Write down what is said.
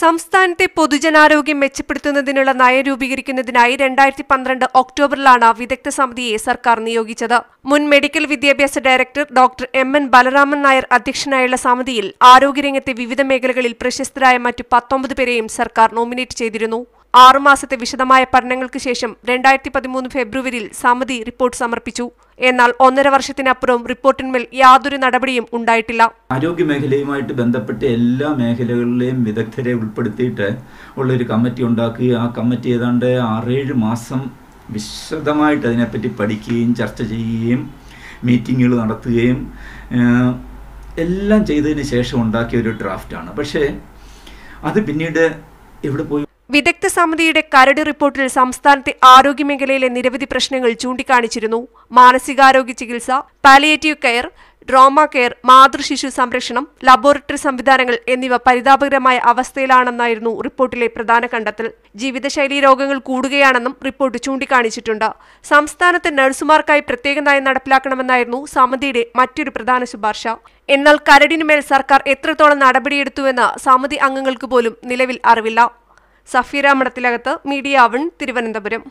സംസ്ഥാനത്തെ പൊതുജനാരോഗ്യം മെച്ചപ്പെടുത്തുന്നതിനുള്ള നയം രൂപീകരിക്കുന്നതിനായി 2012 ഒക്ടോബറിലാണ് വിദഗ്ധ സമിതിയെ സർക്കാർ നിയോഗിച്ചത്. മുൻ മെഡിക്കൽ വിദ്യാഭ്യാസ ഡയറക്ടർ ഡോക്ടർ എം.എൻ. ബലരാമൻ നായർ അധ്യക്ഷനായുള്ള സമിതിയിൽ ആരോഗ്യരംഗത്തെ വിവിധ മേഖലകളിൽ പ്രശസ്തരായ മറ്റു 19 പേരെയും സർക്കാർ നോമിനേറ്റ് ചെയ്തിരുന്നു. 6 മാസത്തെ വിശദമായ പഠനങ്ങൾക്ക് ശേഷം 2013 ഫെബ്രുവരിയിൽ സമിതി റിപ്പോർട്ട് സമർപ്പിച്ചു. എന്നാൽ 1.5 വർഷത്തിനപ്പുറം റിപ്പോർട്ടിന്മേൽ യാതൊരു നടപടിയും ഉണ്ടായിട്ടില്ല. ആരോഗ്യ മേഖലയുമായിട്ട് ബന്ധപ്പെട്ട എല്ലാ മേഖലകളിലെയും വിദഗ്ധരെ ഉൾപ്പെടുത്തിയിട്ട് ഉള്ളൊരു കമ്മിറ്റി ഉണ്ടാക്കി ആ കമ്മിറ്റി ഏതാണ്ട് 6-7 മാസം വിശദമായിട്ട് അതിനെപ്പറ്റി പഠിക്കുകയും ചർച്ച ചെയ്യുകയും മീറ്റിങ്ങുകൾ നടത്തുകയും എല്ലാം ചെയ്തതിന് ശേഷം ഉണ്ടാക്കിയ ഒരു ഡ്രാഫ്റ്റാണ്. പക്ഷേ അത് പിന്നീട് എവിടെ പോയി? വിദഗ്ധ സമിതിയുടെ കരട് റിപ്പോർട്ടിൽ സംസ്ഥാനത്തെ ആരോഗ്യമേഖലയിലെ നിരവധി പ്രശ്നങ്ങൾ ചൂണ്ടിക്കാണിച്ചിരുന്നു. മാനസികാരോഗ്യ ചികിത്സ, പാലിയേറ്റീവ് കെയർ, ട്രോമ കെയർ, മാതൃശിശു സംരക്ഷണം, ലബോറട്ടറി സംവിധാനങ്ങൾ എന്നിവ പരിതാപകരമായ അവസ്ഥയിലാണെന്നായിരുന്നു റിപ്പോർട്ടിലെ പ്രധാന കണ്ടെത്തൽ. ജീവിതശൈലീ രോഗങ്ങൾ കൂടുകയാണെന്നും റിപ്പോർട്ട് ചൂണ്ടിക്കാണിച്ചിട്ടുണ്ട്. സംസ്ഥാനത്തെ നഴ്സുമാർക്കായി പ്രത്യേക നയം നടപ്പിലാക്കണമെന്നായിരുന്നു സമിതിയുടെ മറ്റൊരു പ്രധാന ശുപാർശ. എന്നാൽ കരടിനുമേൽ സർക്കാർ എത്രത്തോളം നടപടിയെടുത്തുവെന്ന് സമിതി അംഗങ്ങൾക്ക് പോലും നിലവിൽ അറിവില്ല. സഫീറ മഠത്തിലകത്ത്, മീഡിയ 1, തിരുവനന്തപുരം.